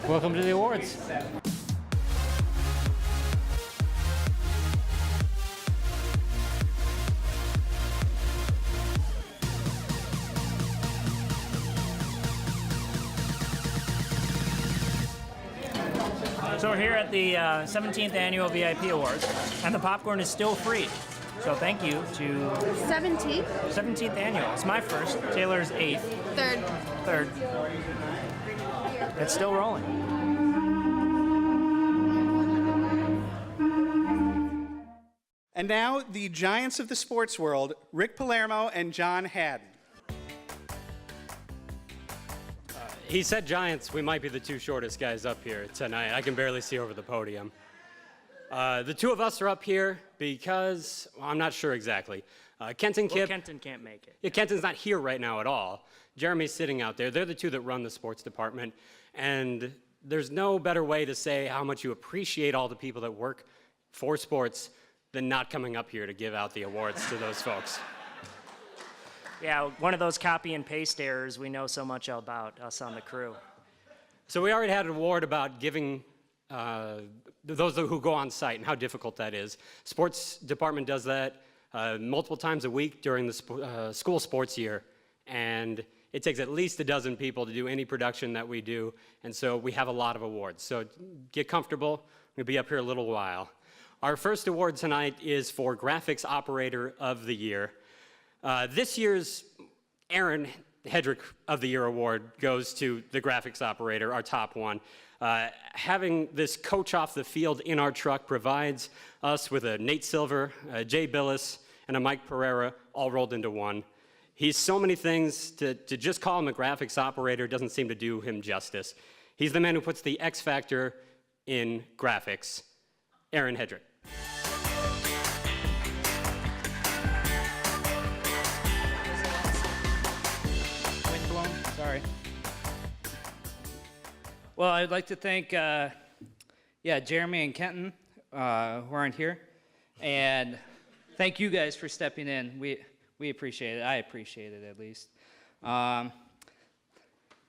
Welcome to the awards. So we're here at the 17th Annual VIP Awards, and the popcorn is still free. So thank you to 17th? 17th Annual. It's my first. Taylor's 8th. Third. It's still rolling. And now, the giants of the sports world, Rick Palermo and John Haddon. He said giants. We might be the two shortest guys up here tonight. I can barely see over the podium. The two of us are up here because, well, I'm not sure exactly. Kenton Kipp. Kenton can't make it. Yeah, Kenton's not here right now at all. Jeremy's sitting out there. They're the two that run the sports department. And there's no better way to say how much you appreciate all the people that work for sports than not coming up here to give out the awards to those folks. Yeah, one of those copy and paste errors we know so much about, us on the crew. So we already had an award about giving those who go on site and how difficult that is. Sports department does that multiple times a week during the school sports year, and it takes at least a dozen people to do any production that we do, and so we have a lot of awards. So get comfortable. We'll be up here a little while. Our first award tonight is for Graphics Operator of the Year. This year's Aaron Hedrick of the Year award goes to the graphics operator, our top one. Having this coach off the field in our truck provides us with a Nate Silver, a Jay Billis, and a Mike Pereira all rolled into one. He's so many things, to just call him a graphics operator doesn't seem to do him justice. He's the man who puts the X factor in graphics, Aaron Hedrick. Sorry. Well, I'd like to thank, Jeremy and Kenton, who aren't here, and thank you guys for stepping in. We appreciate it. I appreciate it, at least.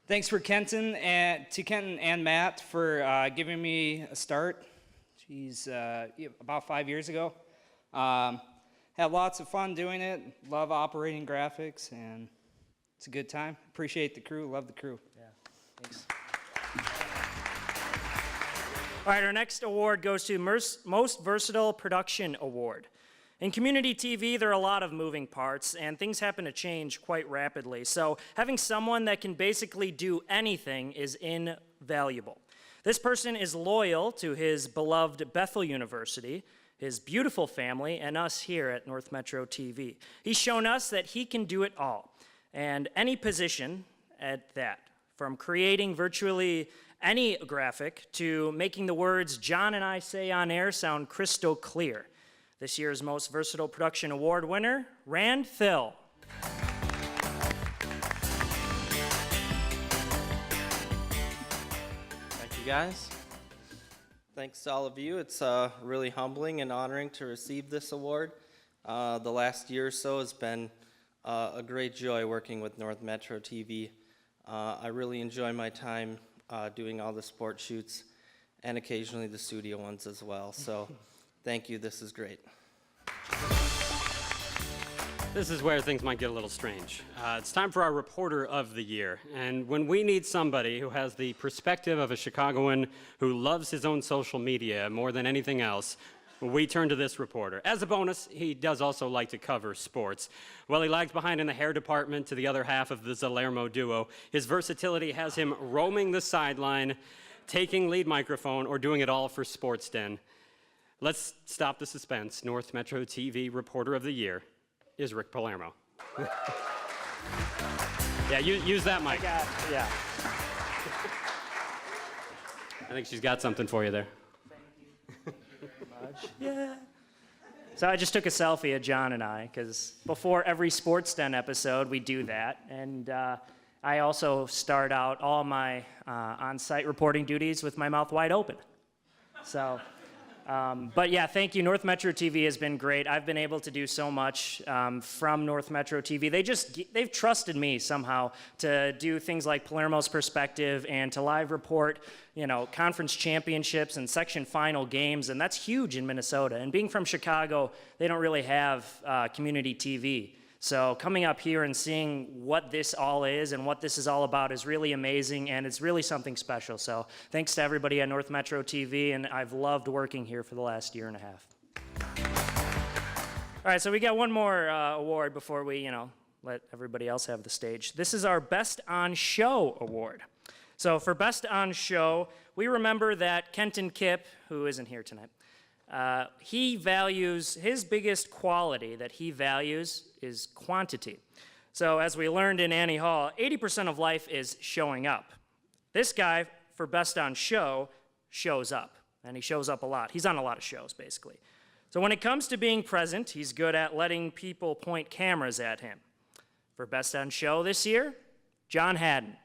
Thanks for Kenton and Matt for giving me a start. About 5 years ago. Had lots of fun doing it. Love operating graphics, and it's a good time. Appreciate the crew. Love the crew. Yeah, thanks. All right, our next award goes to Most Versatile Production Award. In community TV, there are a lot of moving parts, and things happen to change quite rapidly. So having someone that can basically do anything is invaluable. This person is loyal to his beloved Bethel University, his beautiful family, and us here at North Metro TV. He's shown us that he can do it all. And any position at that, from creating virtually any graphic to making the words John and I say on air sound crystal clear. This year's Most Versatile Production Award winner, Rand Thill. Thank you, guys. Thanks to all of you. It's really humbling and honoring to receive this award. The last year or so has been a great joy working with North Metro TV. I really enjoy my time doing all the sport shoots and occasionally the studio ones as well. So thank you, this is great. This is where things might get a little strange. It's time for our Reporter of the Year. And when we need somebody who has the perspective of a Chicagoan who loves his own social media more than anything else, we turn to this reporter. As a bonus, he does also like to cover sports. While he lags behind in the hair department to the other half of the Zalermo duo, his versatility has him roaming the sideline, taking lead microphone, or doing it all for Sports Den. Let's stop the suspense. North Metro TV Reporter of the Year is Rick Palermo. Yeah, use that mic. Yeah. I think she's got something for you there. Yeah. So I just took a selfie of John and I, because before every Sports Den episode, we do that. And I also start out all my on-site reporting duties with my mouth wide open. So But yeah, thank you. North Metro TV has been great. I've been able to do so much from North Metro TV. They've trusted me somehow to do things like Palermo's Perspective and to live report, conference championships and section final games, and that's huge in Minnesota. And being from Chicago, they don't really have community TV. So coming up here and seeing what this all is and what this is all about is really amazing, and it's really something special. So thanks to everybody at North Metro TV, and I've loved working here for the last year and a half. All right, so we got one more award before we, let everybody else have the stage. This is our Best on Show award. So for Best on Show, we remember that Kenton Kipp, who isn't here tonight, his biggest quality that he values is quantity. So as we learned in Annie Hall, 80% of life is showing up. This guy, for Best on Show, shows up, and he shows up a lot. He's on a lot of shows, basically. So when it comes to being present, he's good at letting people point cameras at him. For Best on Show this year, John Haddon.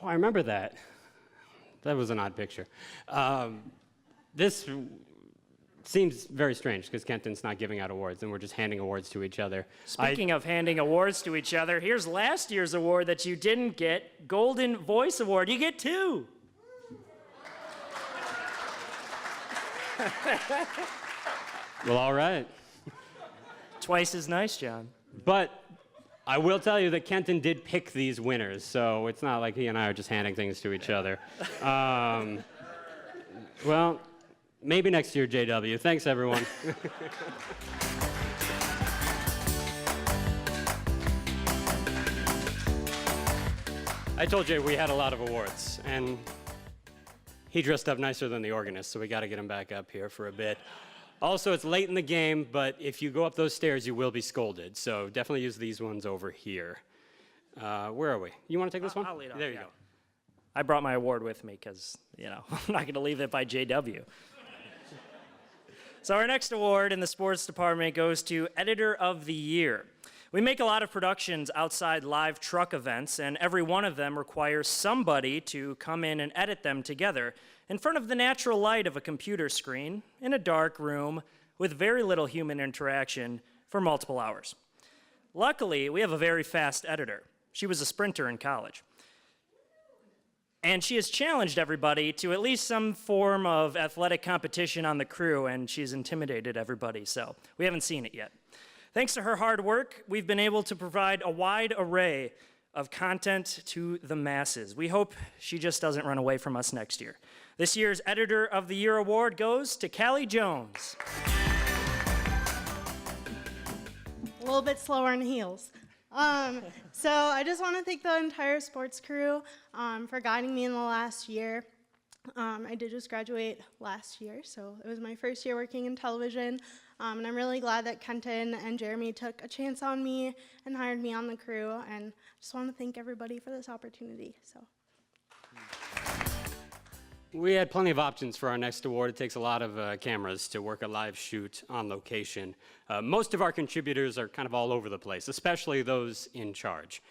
I remember that. That was an odd picture. This seems very strange because Kenton's not giving out awards and we're just handing awards to each other. Speaking of handing awards to each other, here's last year's award that you didn't get, Golden Voice Award. You get 2. Well, all right. Twice as nice, John. But I will tell you that Kenton did pick these winners, so it's not like he and I are just handing things to each other. Well, maybe next year, JW. Thanks, everyone. I told you we had a lot of awards, and he dressed up nicer than the organist, so we got to get him back up here for a bit. Also, it's late in the game, but if you go up those stairs, you will be scolded. So definitely use these ones over here. Where are we? You want to take this one? I'll lead off, There you yeah. go. I brought my award with me because, I'm not going to leave it by JW. So our next award in the sports department goes to Editor of the Year. We make a lot of productions outside live truck events, and every one of them requires somebody to come in and edit them together in front of the natural light of a computer screen in a dark room with very little human interaction for multiple hours. Luckily, we have a very fast editor. She was a sprinter in college. And she has challenged everybody to at least some form of athletic competition on the crew, and she's intimidated everybody, so we haven't seen it yet. Thanks to her hard work, we've been able to provide a wide array of content to the masses. We hope she just doesn't run away from us next year. This year's Editor of the Year award goes to Callie Jones. A little bit slower on heels. So I just want to thank the entire sports crew for guiding me in the last year. I did just graduate last year, so it was my first year working in television. And I'm really glad that Kenton and Jeremy took a chance on me and hired me on the crew. And I just want to thank everybody for this opportunity. So. We had plenty of options for our next award. It takes a lot of cameras to work a live shoot on location. Most of our contributors are kind of all over the place, especially those in charge.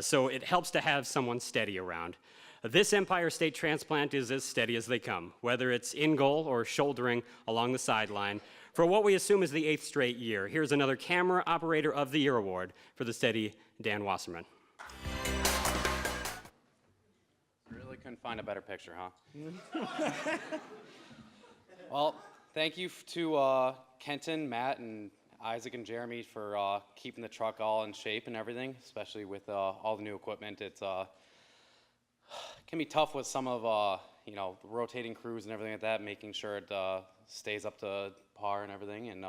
So it helps to have someone steady around. This Empire State Transplant is as steady as they come, whether it's in goal or shouldering along the sideline. For what we assume is the 8th straight year, here's another Camera Operator of the Year award for the steady Dan Wasserman. Really couldn't find a better picture, huh? Well, thank you to Kenton, Matt, and Isaac and Jeremy for keeping the truck all in shape and everything, especially with all the new equipment. It's can be tough with some of the rotating crews and everything like that, making sure it stays up to par and everything. And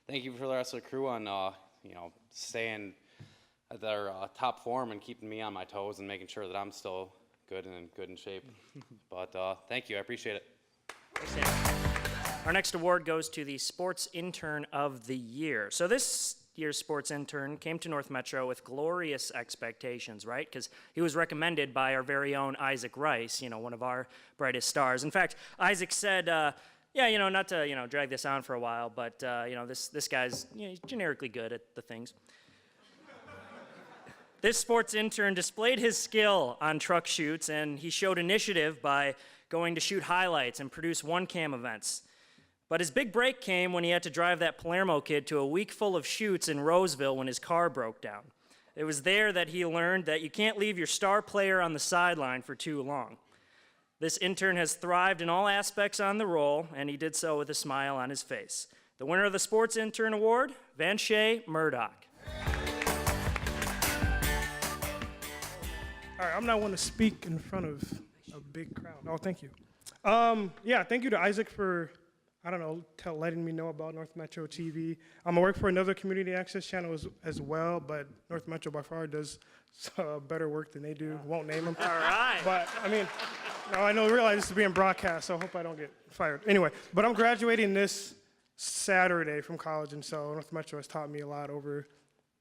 thank you for the rest of the crew on staying at their top form and keeping me on my toes and making sure that I'm still good and in shape. But thank you, I appreciate it. Our next award goes to the Sports Intern of the Year. So this year's sports intern came to North Metro with glorious expectations, right? Because he was recommended by our very own Isaac Rice, one of our brightest stars. In fact, Isaac said, not to, drag this on for a while, but, this guy's he's generically good at the things. This sports intern displayed his skill on truck shoots, and he showed initiative by going to shoot highlights and produce one-cam events. But his big break came when he had to drive that Palermo kid to a week full of shoots in Roseville when his car broke down. It was there that he learned that you can't leave your star player on the sideline for too long. This intern has thrived in all aspects on the role, and he did so with a smile on his face. The winner of the Sports Intern Award, Vanshay Murdoch. All right, I'm not one to speak in front of a big crowd. Oh, thank you. Yeah, thank you to Isaac for, letting me know about North Metro TV. I work for another community access channel as well, but North Metro by far does better work than they do. Won't name them. All right. But, I realize this is being broadcast, so I hope I don't get fired. Anyway, but I'm graduating this Saturday from college, and so North Metro has taught me a lot over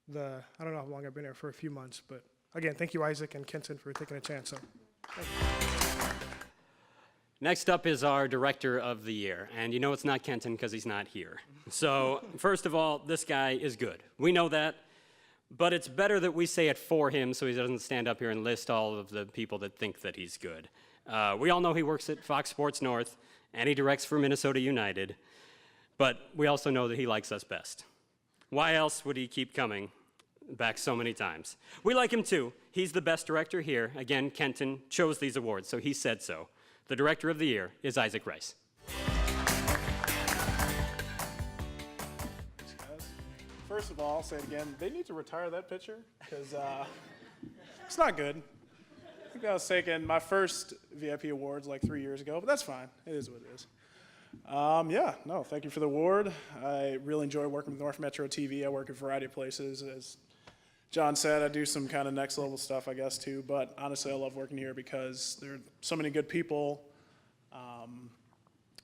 I don't know how long I've been here, for a few months, but again, thank you, Isaac and Kenton, for taking a chance. So, Next up is our Director of the Year, and you know it's not Kenton because he's not here. So, first of all, this guy is good. We know that, but it's better that we say it for him so he doesn't stand up here and list all of the people that think that he's good. We all know he works at Fox Sports North, and he directs for Minnesota United, but we also know that he likes us best. Why else would he keep coming back so many times? We like him too. He's the best director here. Again, Kenton chose these awards, so he said so. The Director of the Year is Isaac Rice. First of all, I'll say it again, they need to retire that picture because it's not good. I think I was taking my first VIP awards like 3 years ago, but that's fine. It is what it is. Thank you for the award. I really enjoy working with North Metro TV. I work in a variety of places. As John said, I do some kind of next level stuff, I guess, too. But honestly, I love working here because there are so many good people.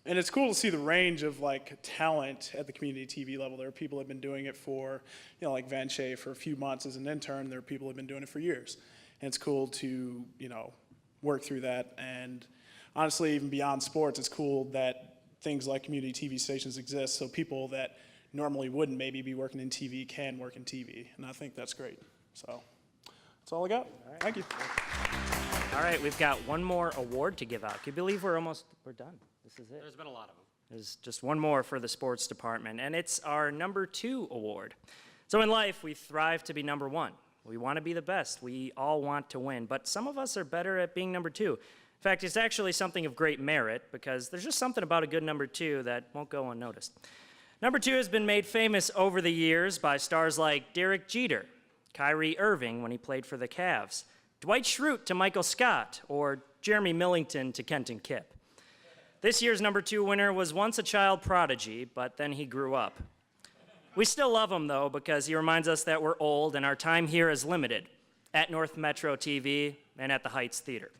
And it's cool to see the range of talent at the community TV level. There are people that have been doing it for, like Vanshay for a few months as an intern. There are people that have been doing it for years. And it's cool to, work through that. And honestly, even beyond sports, it's cool that things like community TV stations exist, so people that normally wouldn't maybe be working in TV can work in TV, and I think that's great. So that's all I got. Thank you. All right, we've got one more award to give out. Can you believe we're done? This is it. There's been a lot of them. There's just one more for the sports department, and it's our number 2 award. So in life, we thrive to be number 1. We want to be the best. We all want to win, but some of us are better at being number 2. In fact, it's actually something of great merit because there's just something about a good number 2 that won't go unnoticed. Number 2 has been made famous over the years by stars like Derek Jeter, Kyrie Irving when he played for the Cavs, Dwight Schrute to Michael Scott, or Jeremy Millington to Kenton Kipp. This year's number 2 winner was once a child prodigy, but then he grew up. We still love him, though, because he reminds us that we're old and our time here is limited at North Metro TV and at the Heights Theater.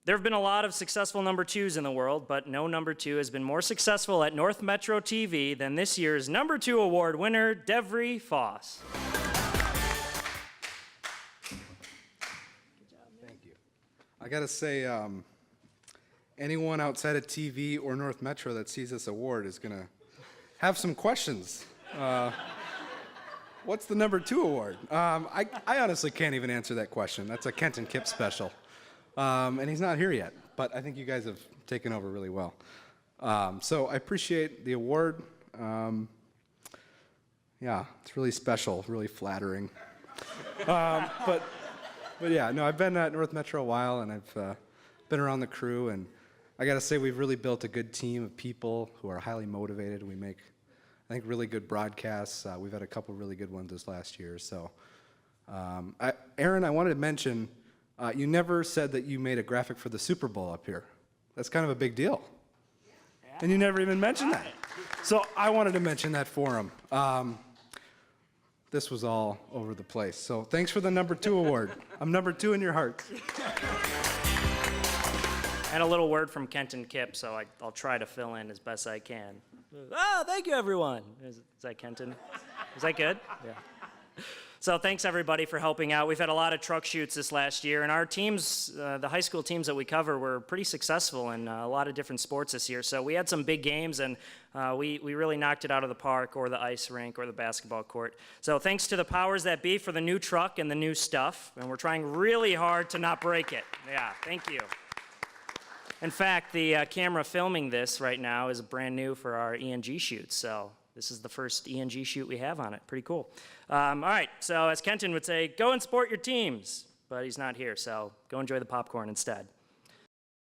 There have been a lot of successful number 2s in the world, but no number 2 has been more successful at North Metro TV than this year's number 2 award winner, Devry Foss. Thank you. I gotta say, anyone outside of TV or North Metro that sees this award is gonna have some questions. What's the number 2 award? I honestly can't even answer that question. That's a Kenton Kipp special. And he's not here yet, but I think you guys have taken over really well. So I appreciate the award. Yeah, it's really special, really flattering. But yeah, no, I've been at North Metro a while, and I've been around the crew, and I gotta say we've really built a good team of people who are highly motivated. We make, I think, really good broadcasts. We've had a couple really good ones this last year. So, Aaron, I wanted to mention, you never said that you made a graphic for the Super Bowl up here. That's kind of a big deal. Yeah. And you never even mentioned that. So I wanted to mention that for him. This was all over the place. So thanks for the number 2 award. I'm number 2 in your hearts. And a little word from Kenton Kipp, so I'll try to fill in as best I can. Oh, thank you, everyone. Is that Kenton? Is that good? Yeah. So thanks everybody for helping out. We've had a lot of truck shoots this last year, and our teams, the high school teams that we cover, were pretty successful in a lot of different sports this year. So we had some big games, and we really knocked it out of the park or the ice rink or the basketball court. So thanks to the powers that be for the new truck and the new stuff, and we're trying really hard to not break it. Yeah, thank you. In fact, the camera filming this right now is brand new for our ENG shoots, so this is the first ENG shoot we have on it. Pretty cool. All right, so as Kenton would say, go and sport your teams. But he's not here, so go enjoy the popcorn instead.